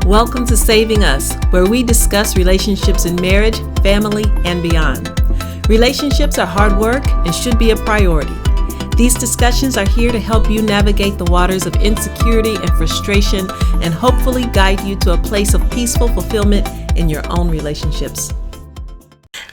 Welcome to Saving Us, where we discuss relationships in marriage, family, and beyond. Relationships are hard work and should be a priority. These discussions are here to help you navigate the waters of insecurity and frustration and hopefully guide you to a place of peaceful fulfillment in your own relationships.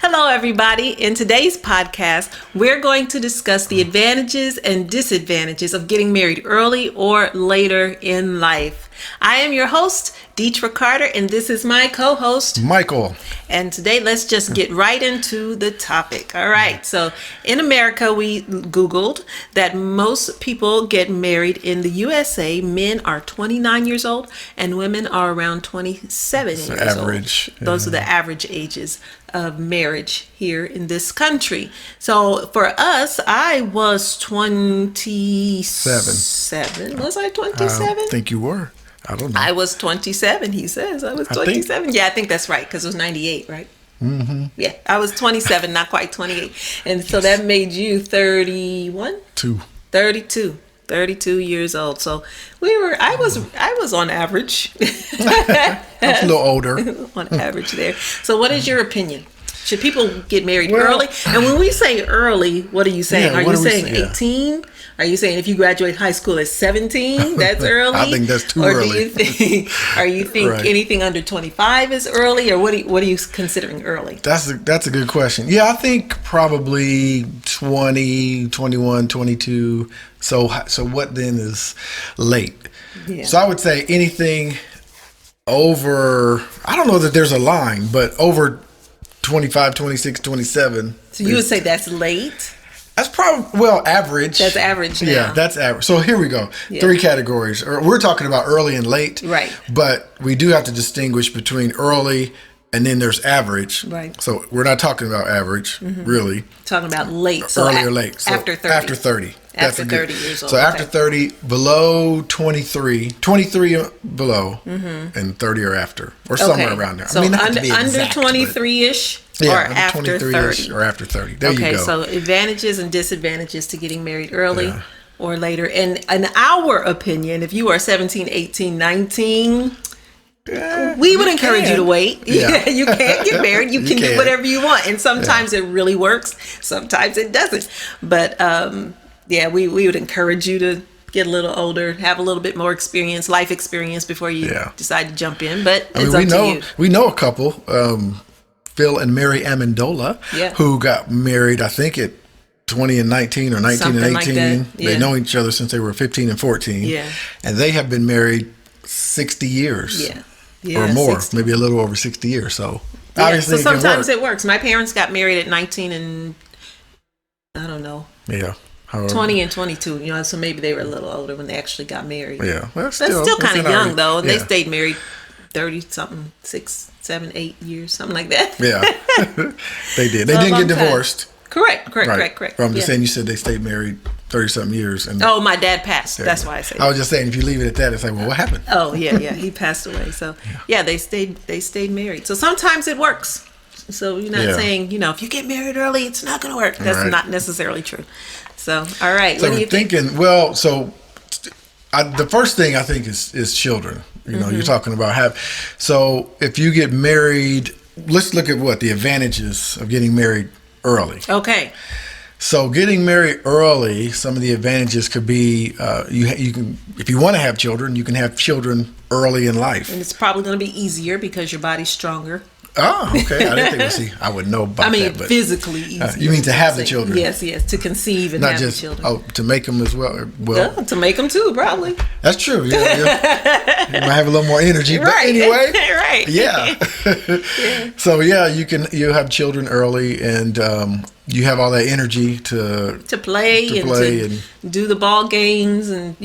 Hello, everybody. In today's podcast, we're going to discuss the advantages and disadvantages of getting married early or later in life. I am your host, Deetra Carter, and this is my co-host, Michael. And today, let's just get right into the topic. All right. So in America, we Googled that most people get married in the USA. Men are 29 years old and women are around 27 years average, old. Those are the average ages of marriage here in this country. So for us, I was 27. Was I 27? I think you were. I don't know. I was 27, he says. I was 27. Yeah, I think that's right, because it was 98, right? Mm-hmm. Yeah, I was 27, not quite 28. And so that made you 31? 32 years old. So I was on average. I was a little older. On average there. So what is your opinion? Should people get married early? And when we say early, what are you saying? Yeah, are you saying 18? Are you saying if you graduate high school at 17, that's early? I think that's too Or early. do you think Right. anything under 25 is early, or what are you considering early? That's a good question. Yeah, I think probably 20, 21, 22. So what then is late? Yeah. So I would say anything over, I don't know that there's a line, but over 25, 26, 27. So you would say that's late? That's probably, average. That's average now. Yeah, that's average. So here we go. Yeah. 3 categories. We're talking about early and late. Right. But we do have to distinguish between early and then there's average. Right. So we're not talking about average, really. Talking about late. So Early or late. So after 30. After 30. After 30 years old. So after 30, below 23 below, and 30 or after, or somewhere around there. So not to under be exact, 23-ish but, or after 30. Or after 30. There you go. Okay, so advantages and disadvantages to getting married early or later. And in our opinion, if you are 17, 18, 19... we would encourage you to wait. Yeah. You can't get married. You can do whatever you want. And sometimes it really works. Sometimes it doesn't. But we would encourage you to get a little older, have a little bit more experience, life experience before you decide to jump in. But it's up to you. We know a couple, Phil and Mary Amendola, who got married, I think at 20 and 19 or 19 Something and 18. like that. Yeah. They know each other since they were 15 and 14. Yeah. And they have been married 60 years. Or more, 60. Maybe a little over 60 years. So obviously, so sometimes it works. My parents got married at 19 and I don't know. Yeah. 20 and 22, so maybe they were a little older when they actually got married. Yeah. Well, that's still kind of young, though. And they stayed married 30-something, 6, 7, 8 years, something like that. Yeah. They did. They didn't get divorced. Correct. Correct. I'm just saying, you said they stayed married 30-something years. And my dad passed. That's why I said I was just saying, if you leave it at that, it's like, well, what happened? Oh, yeah. He passed away. So, they stayed married. So sometimes it works. So you're not saying, if you get married early, it's not going to work. That's not necessarily true. So, all right. So we're thinking, the first thing I think is children. You're talking about so if you get married, let's look at the advantages of getting married early. Okay. So getting married early, some of the advantages could be you can, if you want to have children, you can have children early in life. And it's probably going to be easier because your body's stronger. Oh, okay. I didn't think I would know about that. But physically easier. You mean to have the children? Yes, to conceive and not have just, the children. to make them as well. Well, to make them too, probably. That's true. Yeah. You might have a little more energy, but anyway. Right. Yeah. So you have children early, and you have all that energy to play and do the ball games and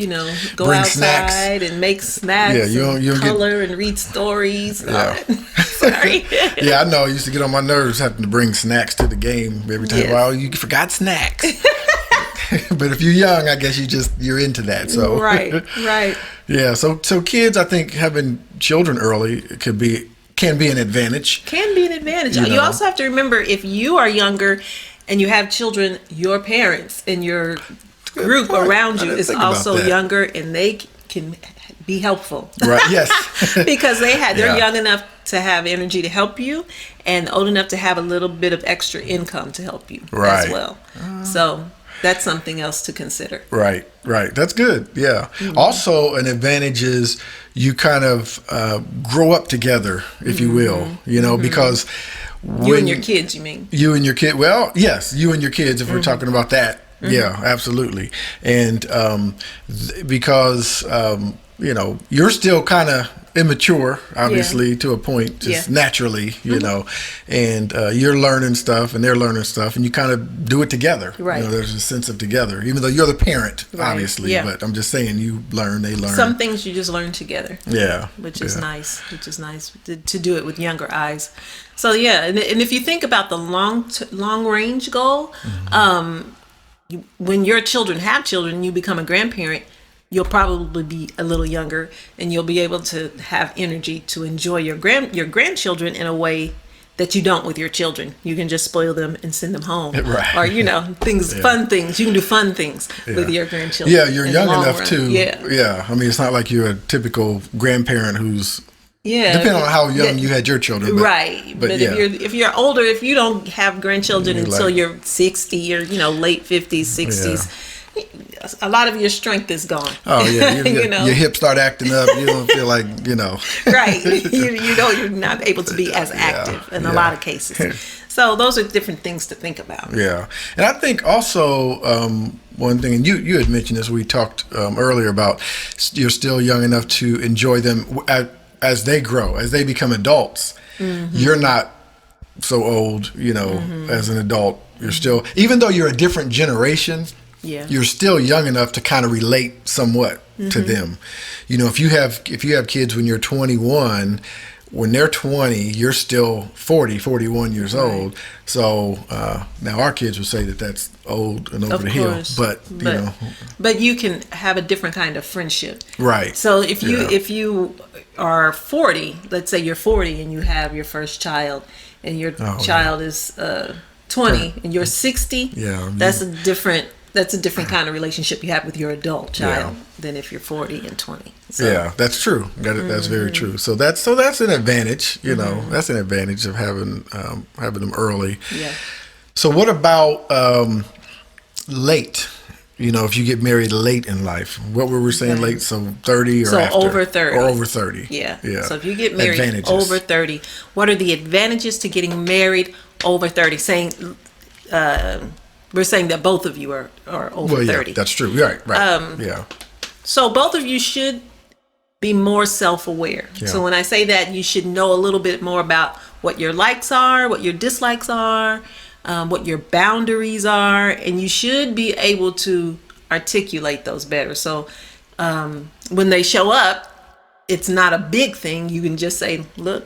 go outside and make snacks. Yeah, you color and read stories. Sorry. Yeah, I know. It used to get on my nerves having to bring snacks to the game every time. Yes. Well, you forgot snacks. But if you're young, I guess you're into that. So right. Yeah. So kids, I think having children early can be an advantage. You also have to remember, if you are younger and you have children, your parents and your group around you is also younger, and they can be helpful. Right. Yes. Because they're Yeah. young enough to have energy to help you, and old enough to have a little bit of extra income to help you Right. as well. So that's something else to consider. Right, right. That's good. Yeah. Also, an advantage is you kind of grow up together, if you will, because You and your kids, you mean? you and your kid, well, yes, you and your kids, if we're talking about that. Yeah, absolutely. And because, you're still kind of immature, obviously, to a point, just naturally, and you're learning stuff and they're learning stuff, and you kind of do it together. Right. There's a sense of together, even though you're the parent, Right. obviously, Yeah. but I'm just saying you learn, they learn. Some things you just learn together. Yeah. Which is nice. Which is nice to do it with younger eyes. So yeah, and if you think about the long range goal, when your children have children, you become a grandparent, you'll probably be a little younger, and you'll be able to have energy to enjoy your grandchildren in a way that you don't with your children. You can just spoil them and send them home, Right. or fun things. You can do fun things with your grandchildren. Yeah, you're in the young long enough run. to. Yeah. I mean, it's not like you're a typical grandparent who's. Yeah, Depending on how young you had your children, right? But if you're older, if you don't have grandchildren until you're 60 or late 50s, 60s, a lot of your strength is gone. Oh yeah, your hips start acting up. You don't feel like Right. You're not able to be as active in a lot of cases. So those are different things to think about. Yeah, and I think also one thing, and you had mentioned this, we talked earlier about you're still young enough to enjoy them as they grow, as they become adults. You're not so old, as an adult. You're still, even though you're a different generation, you're still young enough to kind of relate somewhat to them. If you have kids when you're 21, when they're 20, you're still 40, 41 years old. So now our kids would say that that's old and over the hill. But you can have a different kind of friendship. Right. So if you are 40, let's say you're 40 and you have your first child, and your child is 20 and you're 60, that's a different kind of relationship you have with your adult child than if you're 40 and 20. So. Yeah, that's true. That's very true. So that's an advantage. That's an advantage of having them early. Yeah. So what about late? If you get married late in life, what were we saying? Late, so 30 or after? Over 30. Or over 30. Yeah. Yeah. So if you get married over 30, what are the advantages to getting married over 30? We're saying that both of you are over 30. That's true. Right. Yeah. So both of you should be more self-aware. Yeah. So when I say that, you should know a little bit more about what your likes are, what your dislikes are, what your boundaries are, and you should be able to articulate those better. So when they show up, it's not a big thing. You can just say, look,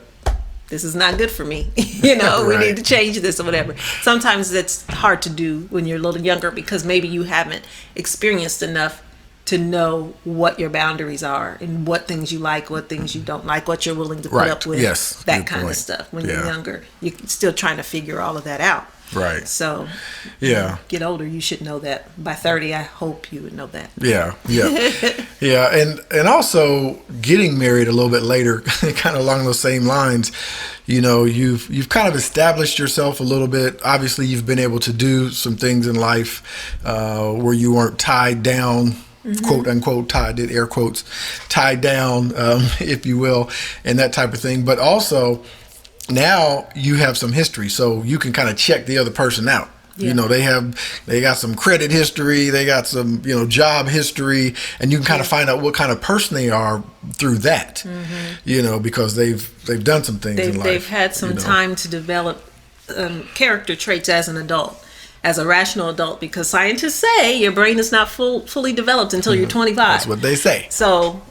this is not good for me. We need to change this or whatever. Sometimes that's hard to do when you're a little younger because maybe you haven't experienced enough to know what your boundaries are and what things you like, what things you don't like, what you're willing to put up with, that kind of stuff. When you're younger, you're still trying to figure all of that out. Right. So, get older, you should know that. By 30, I hope you would know that. Yeah. And also getting married a little bit later, kind of along those same lines, you've kind of established yourself a little bit. Obviously, you've been able to do some things in life where you weren't tied down, quote unquote, tied down, if you will, and that type of thing. But also, now you have some history, so you can kind of check the other person out. Yeah. They got some credit history, they got some, job history, and you can kind of find out what kind of person they are through that, because they've done some things in life. They've had some time to develop character traits as an adult, as a rational adult, because scientists say your brain is not fully developed until you're 25. That's what they say. So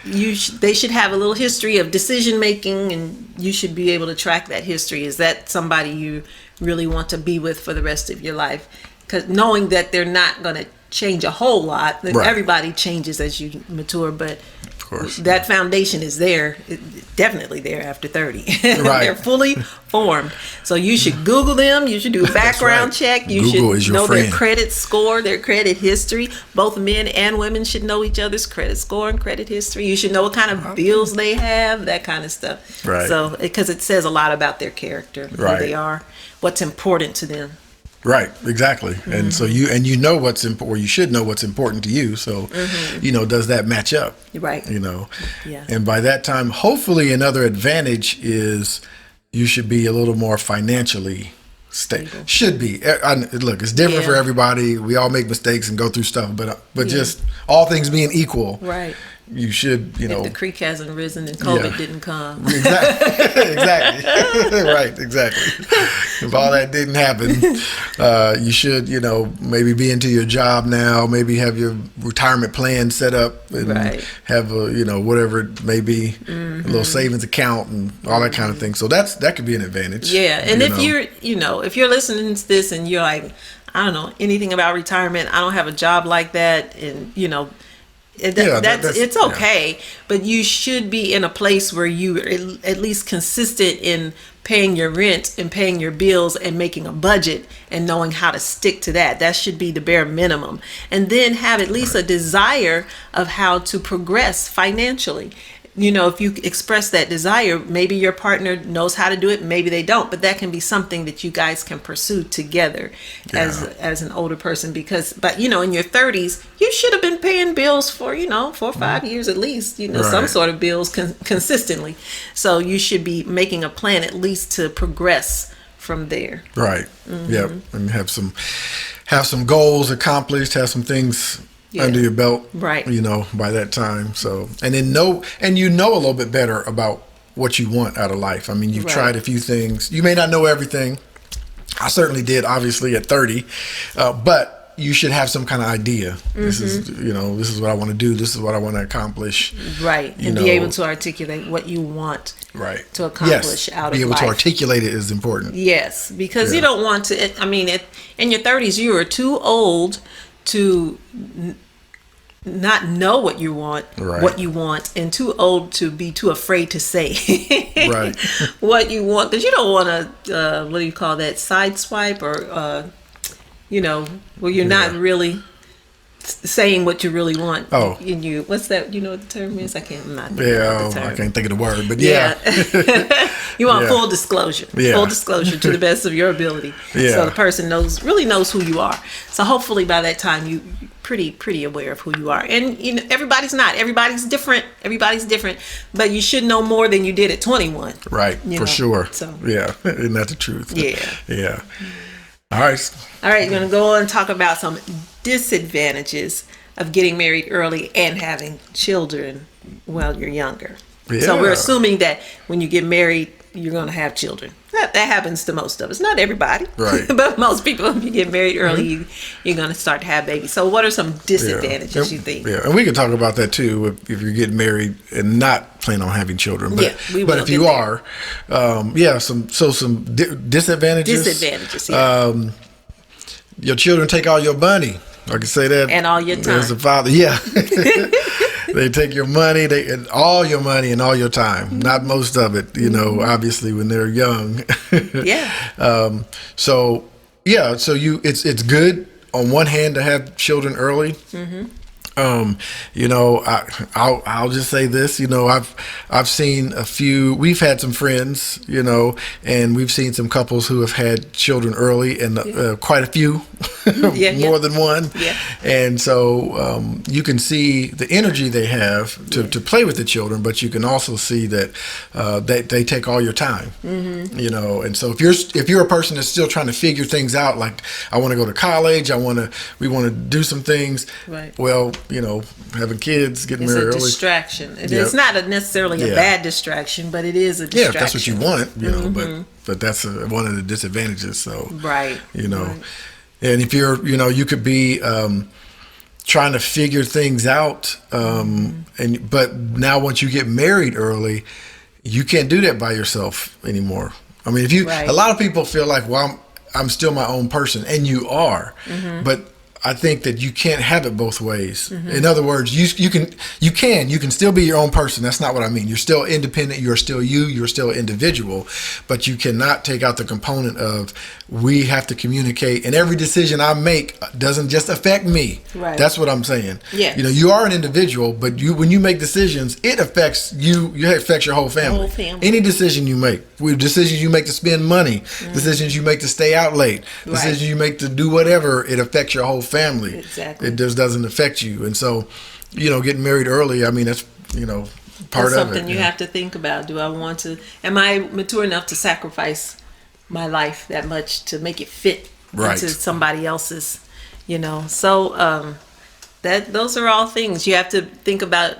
they should have a little history of decision making, and you should be able to track that history. Is that somebody you really want to be with for the rest of your life? Because knowing that they're not going to change a whole lot, everybody changes as you mature, but course. That foundation is there, definitely there after 30. Right. They're fully formed. So you should Google them. You should do a background check. You Google is should your know friend. their credit score, their credit history. Both men and women should know each other's credit score and credit history. You should know what kind of bills they have, that kind of stuff. Right. So, because it says a lot about their character, who Right. they are, what's important to them. Right, exactly. And so you know what's important, or you should know what's important to you. So, does that match up? Right. Yeah. And by that time, hopefully another advantage is you should be a little more financially stable. Should be. Look, it's different for everybody. We all make mistakes and go through stuff, but just all things being equal. Right. You should, If the creek hasn't risen and COVID didn't come. Exactly. Right, exactly. If all that didn't happen, you should, maybe be into your job now, maybe have your retirement plan set up and have a, whatever it may be, a little savings account and all that kind of thing. So that could be an advantage. Yeah. And if you're listening to this and you're like, I don't know anything about retirement, I don't have a job like that, and it's okay, but you should be in a place where you are at least consistent in paying your rent and paying your bills and making a budget and knowing how to stick to that. That should be the bare minimum. And then have at least a desire of how to progress financially. If you express that desire, maybe your partner knows how to do it, maybe they don't, but that can be something that you guys can pursue together as an older person, but in your 30s, you should have been paying bills for, 4 or 5 years at least, some sort of bills consistently. So you should be making a plan at least to progress from there. Right. Yep. And have some goals accomplished, have some things under your belt, right? By that time. So, and then know a little bit better about what you want out of life. I mean, you've tried a few things. You may not know everything. I certainly did, obviously, at 30, but you should have some kind of idea. This is what I want to do. This is what I want to accomplish. Right, and be able to articulate what you want. Right. To accomplish out of life. Be able to articulate it is important. Yes, because you don't want to. In your 30s, you are too old to not know what you want, and too old to be too afraid to say what you want, because you don't want to what do you call that, sideswipe or where you're not really saying what you really want. What's that? You know what the term is? I can't think of the word, but you want full disclosure, full disclosure to the best of your ability. So the person really knows who you are. So hopefully by that time you pretty aware of who you are. And everybody's different, but you should know more than you did at 21. Right, for sure. So isn't that the truth? Yeah. All right, you're going to go on and talk about some disadvantages of getting married early and having children while you're younger. So we're assuming that when you get married, you're going to have children. That happens to most of us. Not everybody, right? But most people, if you get married early, you're going to start to have babies. So what are some disadvantages you think? Yeah, and we can talk about that too if you're getting married and not planning on having children. But, we will but if you are, some disadvantages. Disadvantages, your children take all your money. I can say that. And all your time. As a father, they take your money, and all your money and all your time. Not most of it, obviously when they're young. So it's good on one hand to have children early. I'll just say this, I've seen a few, we've had some friends, and we've seen some couples who have had children early, and quite a few, more than one. And so you can see the energy they have to play with the children, but you can also see that they take all your time, and so if you're a person that's still trying to figure things out, like I want to go to college, we want to do some things, well, having kids, getting married early. It's a distraction. It's not necessarily a bad distraction, but it is a distraction. Yeah, if that's what you want, but that's one of the disadvantages. So, and if you're, you could be trying to figure things out, but now once you get married early, you can't do that by yourself anymore. I mean, a lot of people feel like, well, I'm still my own person, and you are, but I think that you can't have it both ways. In other words, you can still be your own person. That's not what I mean. You're still independent. You're still you. You're still individual, but you cannot take out the component of we have to communicate. And every decision I make doesn't just affect me. Right. That's what I'm saying. Yeah. You are an individual, but when you make decisions, it affects you. It affects your whole family. Whole family. Any decision you make, decisions you make to spend money, decisions you make to stay out late, decisions you make to do whatever, it affects your whole family. Exactly. It just doesn't affect you. And so, getting married early, I mean, that's, part That's of something it. you have to think about. Am I mature enough to sacrifice my life that much to make it fit into somebody else's, So those are all things you have to think about,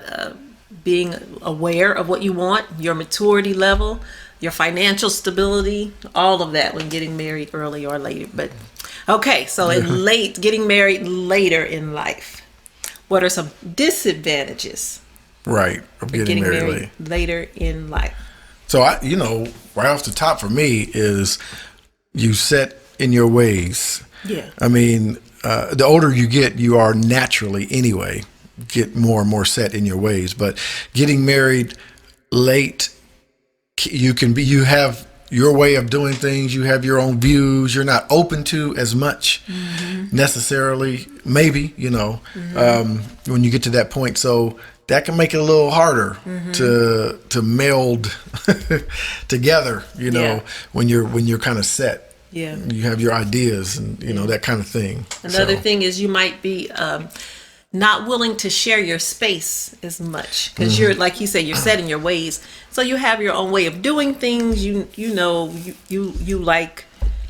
being aware of what you want, your maturity level, your financial stability, all of that when getting married early or later. But okay, so getting married later in life, what are some disadvantages? Right, of getting married late. Later in life. So right off the top for me is you set in your ways. Yeah. I mean, the older you get, you are naturally anyway get more and more set in your ways. But getting married late, you have your way of doing things. You have your own views. You're not open to as much necessarily. Maybe when you get to that point. So that can make it a little harder to meld together. When you're kind of set. Yeah. You have your ideas and that kind of thing. Another thing is you might be not willing to share your space as much because you're, like you said, you're set in your ways. So you have your own way of doing things. You like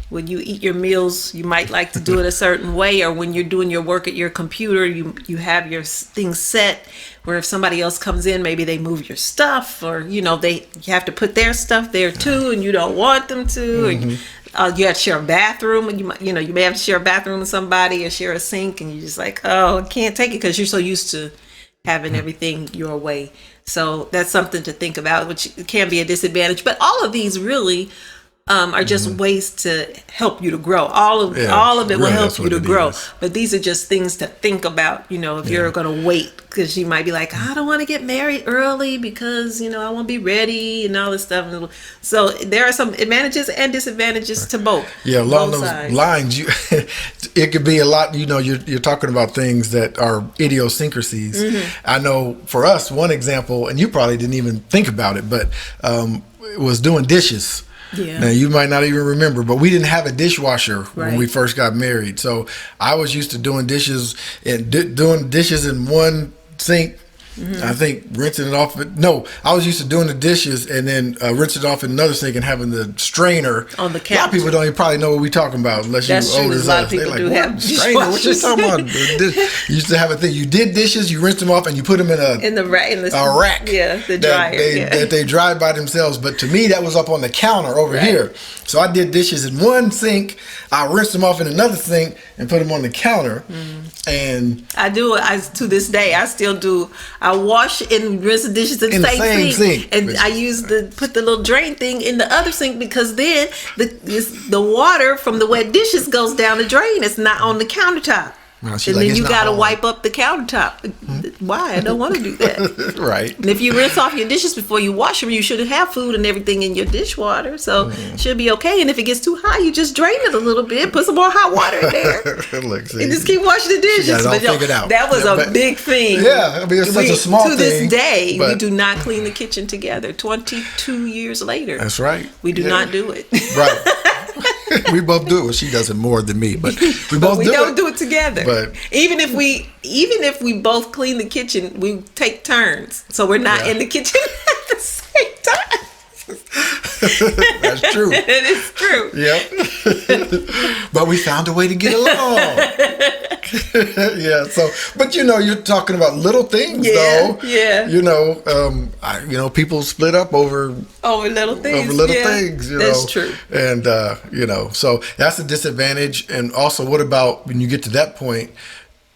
when you eat your meals, you might like to do it a certain way, or when you're doing your work at your computer, you have your things set where if somebody else comes in, maybe they move your stuff, or you have to put their stuff there too, and you don't want them to. You have to share a bathroom, and you may have to share a bathroom with somebody or share a sink, and you're just like, oh, I can't take it because you're so used to having everything your way. So that's something to think about, which can be a disadvantage. But all of these really are just ways to help you to grow. All of it will help you to grow. But these are just things to think about, if you're going to wait, because you might be like, I don't want to get married early because, I won't be ready and all this stuff. So there are some advantages and disadvantages to both. Yeah, along those lines, it could be a lot, you're talking about things that are idiosyncrasies. I know for us, one example, and you probably didn't even think about it, but it was doing dishes. Yeah. Now, you might not even remember, but we didn't have a dishwasher when we first got married. So I was used to doing dishes and doing dishes in one sink. I think rinsing it off. No, I was used to doing the dishes and then rinsing it off in another sink and having the strainer on the couch. A lot of people don't even probably know what we're talking about unless you're older as us. A lot of people do have strainer. What you talking about? You used to have a thing. You did dishes, you rinsed them off, and you put them in a rack. Yeah, the dryer. That they dried by themselves. But to me, that was up on the counter over here. So I did dishes in one sink. I rinsed them off in another sink and put them on the counter. And I do. To this day, I still do. I wash and rinse the dishes in the same sink. And I put the little drain thing in the other sink because then the water from the wet dishes goes down the drain. It's not on the countertop. And then you got to wipe up the countertop. Why? I don't want to do that. Right. And if you rinse off your dishes before you wash them, you shouldn't have food and everything in your dishwater. So it should be okay. And if it gets too high, you just drain it a little bit, put some more hot water in there, and just keep washing the dishes. But that was a big thing. Yeah, I mean, it's such a small thing. To this day, we do not clean the kitchen together. 22 years later. That's right. We do not do it. Right. We both do it. Well, she does it more than me, but we don't do it together. But even if we both clean the kitchen, we take turns, so we're not in the kitchen at the same time. That's true. It is true. Yep. But we found a way to get along. Yeah. So, but you're talking about little things, though. Yeah. People split up over little things. Over little things. That's true. And so that's a disadvantage. And also, what about when you get to that point,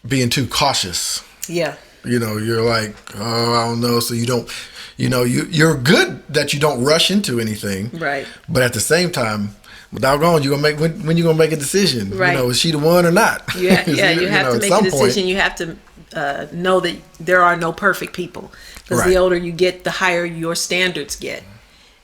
being too cautious? Yeah. You're like, oh, I don't know. So you don't. You're good that you don't rush into anything. Right. But at the same time, Well, doggone, you gonna make when you gonna make a decision? Right. You know, is she the one or not? Yeah, you have to make a decision. Point. You have to know that there are no perfect people, because Right. the older you get, the higher your standards get.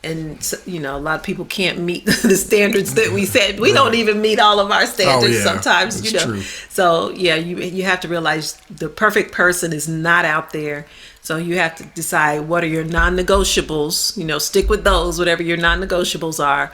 And so, you know, a lot of people can't meet the standards that we set. We don't even meet all of our standards sometimes. That's you know, true. so yeah, you have to realize the perfect person is not out there. So you have to decide what are your non-negotiables. You know, stick with those, whatever your non-negotiables are.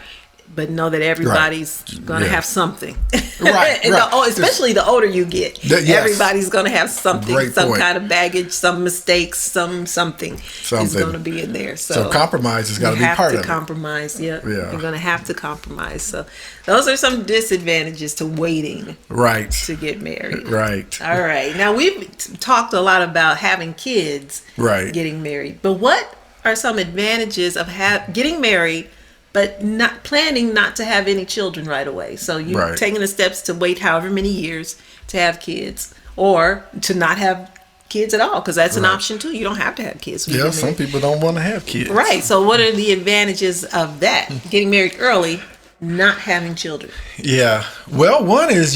But know that everybody's going to have something. Right, right. Especially the older you get. Yes. Everybody's going to have something, Great some point. kind of baggage, some mistakes, something is going to be in there. So compromise has got to be part of it. Compromise, yeah. Yeah. You're going to have to compromise. So those are some disadvantages to waiting Right. to get married. Right. All right. Now, we've talked a lot about having kids, Right. getting married. But what are some advantages of getting married but not planning not to have any children right away? So you're Right. taking the steps to wait however many years to have kids, or to not have kids at all, because that's an option too. You don't have to have kids when you Yeah, get some married. people don't want to have kids. Right. So what are the advantages of that? Getting married early, not having children. Yeah. Well, one is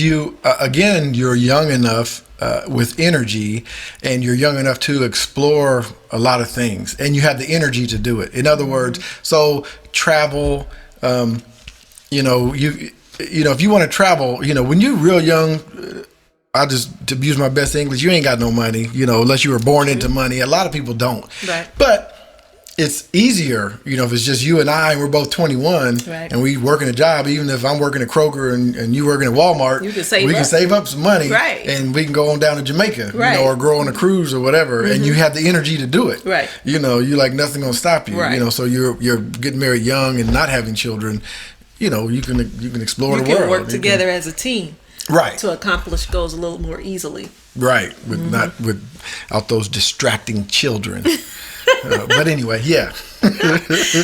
again, you're young enough with energy, and you're young enough to explore a lot of things, and you have the energy to do it. In other words, so travel, you know, if you want to travel, you know, when you're real young, I just, to use my best English, you ain't got no money, you know, unless you were born into money. A lot of people don't. Right. But it's easier, you know, if it's just you and I, and we're both 21, Right. and we working a job. Even if I'm working at Kroger and you working at Walmart, You can save we up. can save up some money, Right. and we can go on down to Jamaica, Right. you know, or go on a cruise or whatever, and you have the energy to do it. Right. You know, you like nothing gonna stop you. Right. You know, so you're getting married young and not having children. You know, you can explore You the world. can work You together as a team right. to accomplish goals a little more easily. Right, not without those distracting children. But anyway, yeah.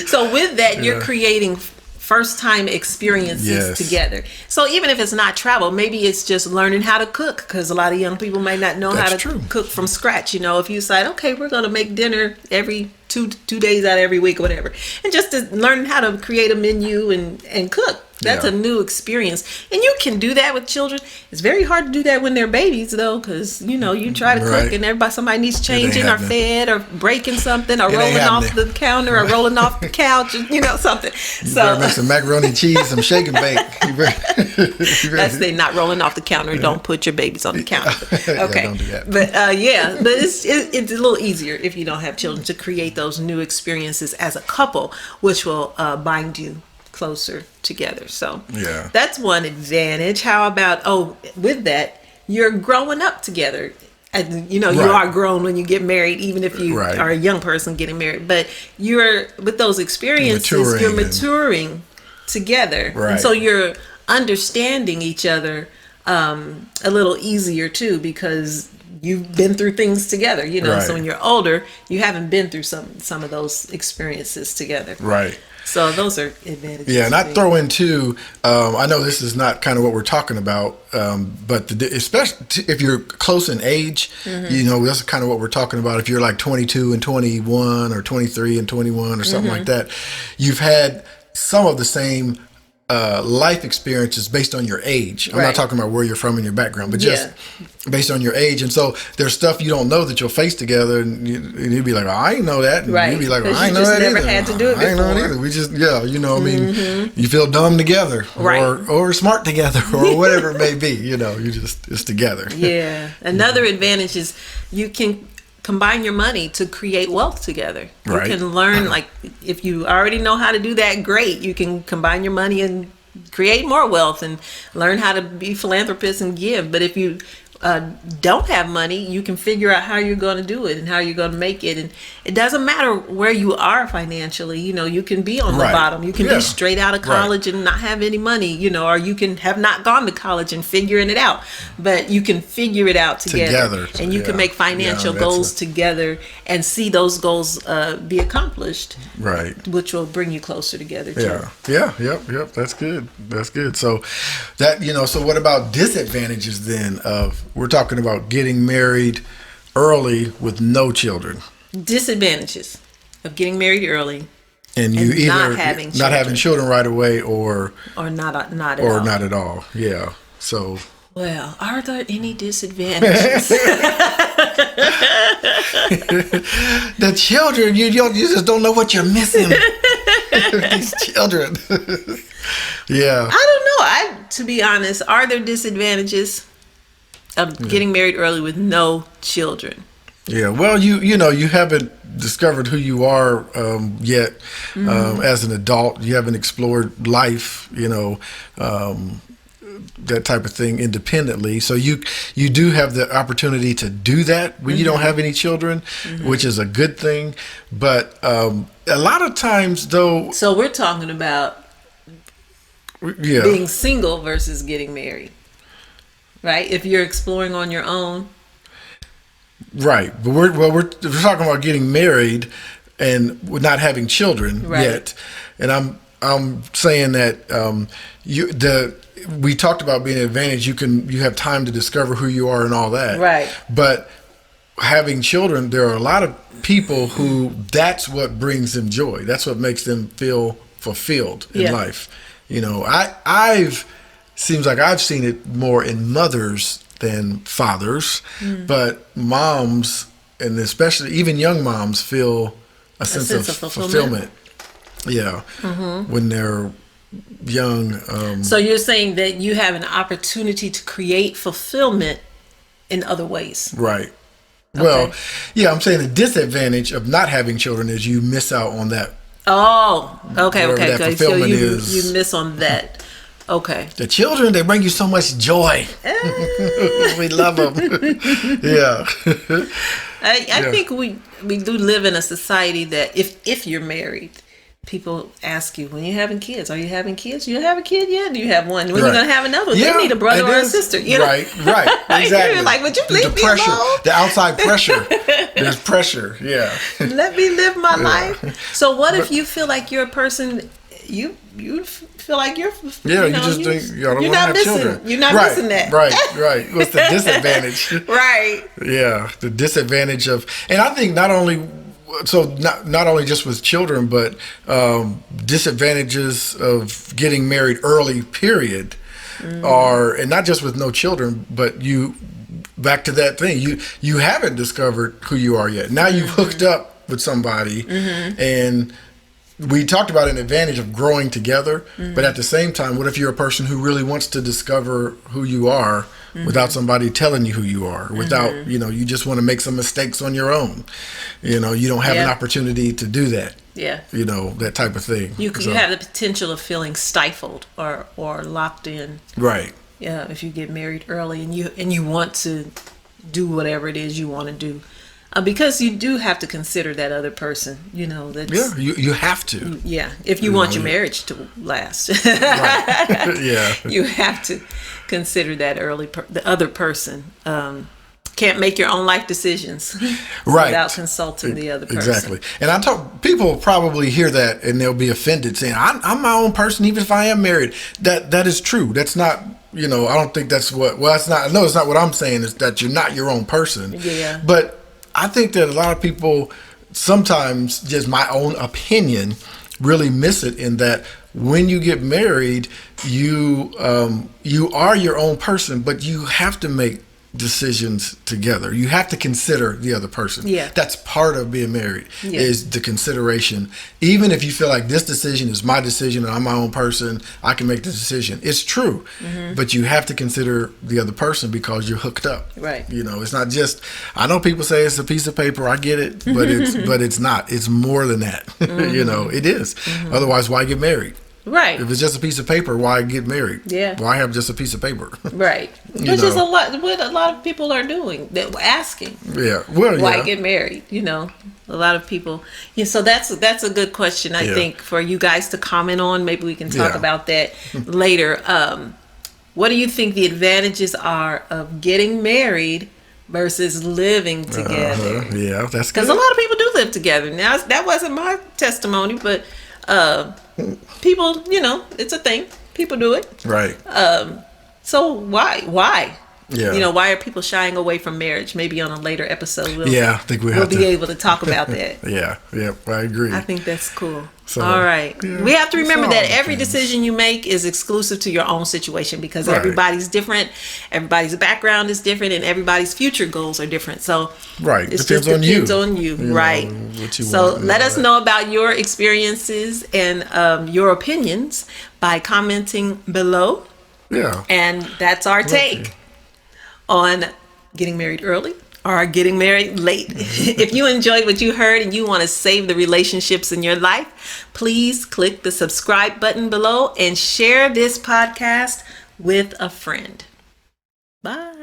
So with that, you're creating first time experiences Yes. together. So even if it's not travel, maybe it's just learning how to cook, because a lot of young people might not know how That's to true. cook from scratch. You know, if you decide, okay, we're going to make dinner every two days out of every week or whatever, and just to learn how to create a menu and cook. That's Yeah. a new experience. And you can do that with children. It's very hard to do that when they're babies, though, because, you know, you try to cook Right. and somebody needs changing or happening. fed or breaking something or It ain't rolling off happening. the counter or rolling off the couch, you know, something. You better make some macaroni and cheese, some shake and bake. You better- That's they not rolling off the counter. Don't put your babies on the counter. Yeah, Okay, don't do that. but but it's a little easier if you don't have children to create those new experiences as a couple, which will bind you closer together. So Yeah. that's one advantage. How about with that, you're growing up together. And you know, you Right. are grown when you get married, even if you Right. are a young person getting married. But you're with those experiences, you're Maturing and- maturing together. Right. And so you're understanding each other a little easier too, because you've been through things together, you know. Right. So when you're older, you haven't been through some of those experiences together. Right. So those are advantages. Yeah, and I I think. throw in too. I know this is not kind of what we're talking about, but especially if you're close in age, you know, that's kind of what we're talking about. If you're like 22 and 21, or 23 and 21, or something like that, you've had some of the same life experiences based on your age. I'm Right. not talking about where you're from and your background, but just based on your age. And so there's stuff you don't know that you'll face together, and you'd be like, oh, I ain't know that. And Right. you'd be like, well, 'Cause I ain't you know just that never either. had to do it I ain't know that before. either. We just, you know, I mean, you feel dumb together, Right. or smart together, or whatever it may be. You know, it's together. Yeah. Another advantage is you can combine your money to create wealth together. You Right. can learn, like, if you already know how to do that, great. You can combine your money and create more wealth and learn how to be philanthropists and give. But if you don't have money, you can figure out how you're going to do it and how you're going to make it. And it doesn't matter where you are financially. You know, you can be on the Right. bottom. You can Yeah. be straight out of college and not have any money, you know, or you can have not gone to college and figuring it out. But you can figure it out together. And you can Yeah. make financial Yeah, goals together and see those goals be accomplished, Right. which will bring you closer together too. Yeah. Yep. That's good. So that, you know, so what about disadvantages then of, we're talking about getting married early with no children. Disadvantages of getting married early And you And either not having children right away or not at all. not at all. Yeah. So. Well, are there any disadvantages? The children, you just don't know what you're missing. These children. Yeah. I don't know. To be honest, are there disadvantages of getting married early with no children? Yeah. Well, you haven't discovered who you are yet as an adult. You haven't explored life, that type of thing independently. So you do have the opportunity to do that when you don't have any children, which is a good thing. But a lot of times, though. So we're talking about being single versus getting married, right? If you're exploring on your own. Right. But we're talking about getting married and not having children yet. And I'm saying that we talked about being an advantage. You have time to discover who you are and all that. Right. But having children, there are a lot of people who that's what brings them joy. That's what makes them feel fulfilled in life. Seems like I've seen it more in mothers than fathers, but moms, and especially even young moms, feel a sense of fulfillment. Yeah. When they're young. So you're saying that you have an opportunity to create fulfillment in other ways. Right. Okay. Well, yeah, I'm saying the disadvantage of not having children is you miss out on that. Oh, okay. That so you miss on that. Okay. The children, they bring you so much joy. We love them. Yeah. I think we do live in a society that if you're married, people ask you, when you're having kids, are you having kids? You have a kid yet? Do you have one? When are you going to have another one? Yeah, they need a brother or a sister. Right. Exactly. You're like, would you leave me pressure, alone? The outside pressure. There's pressure. Yeah. Let me live my life. So what if you feel like you're a person, you feel like you're you just think you don't want to have children. You're not missing that. Right. What's the disadvantage? Right. Yeah, the disadvantage of, and I think not only just with children, but disadvantages of getting married early, period, are, and not just with no children, but back to that thing, you haven't discovered who you are yet. Now you've hooked up with somebody, and we talked about an advantage of growing together, but at the same time, what if you're a person who really wants to discover who you are without somebody telling you who you are, without, you just want to make some mistakes on your own. You don't have an opportunity to do that. Yeah. That type of thing. You have the potential of feeling stifled or locked in. Right. Yeah, if you get married early and you want to do whatever it is you want to do. Because you do have to consider that other person, that's... Yeah, you have to. Yeah, if you want your marriage to last. Right. Yeah. You have to consider that the other person. Can't make your own life decisions without consulting the other person. Exactly. And people probably hear that and they'll be offended saying, I'm my own person even if I am married. That is true. That's not... I don't think that's it's not what I'm saying is that you're not your own person. Yeah. But I think that a lot of people sometimes, just my own opinion, really miss it in that when you get married, you are your own person, but you have to make decisions together. You have to consider the other person. Yeah. That's part of being married, is the consideration. Even if you feel like this decision is my decision and I'm my own person, I can make the decision. It's true. But you have to consider the other person because you're hooked up. Right. It's not just, I know people say it's a piece of paper, I get it, but it's not. It's more than that. It is. Otherwise, why get married? Right. If it's just a piece of paper, why get married? Yeah. Why have just a piece of paper? Right. Which is what a lot of people are doing. They're asking. Yeah. Well, why get married? A lot of people. Yeah. So that's a good question, I think, for you guys to comment on. Maybe we can talk about that later. What do you think the advantages are of getting married versus living together? Yeah, that's good. Because a lot of people do live together. Now, that wasn't my testimony, but people, it's a thing. People do it. Right. So why? Yeah. Why are people shying away from marriage? Maybe on a later episode, I think we'll be able to talk about that. Yeah, I agree. I think that's cool. So, all right. Yeah, we have to remember that every things. decision you make is exclusive to your own situation, because Right. everybody's different, everybody's background is different, and everybody's future goals are different. So Right. it Depends on you. Right. What you So want and let all us that. know about your experiences and your opinions by commenting below. Yeah. And that's our take on getting married early or getting married late. If you enjoyed what you heard and you want to save the relationships in your life, please click the subscribe button below and share this podcast with a friend. Bye.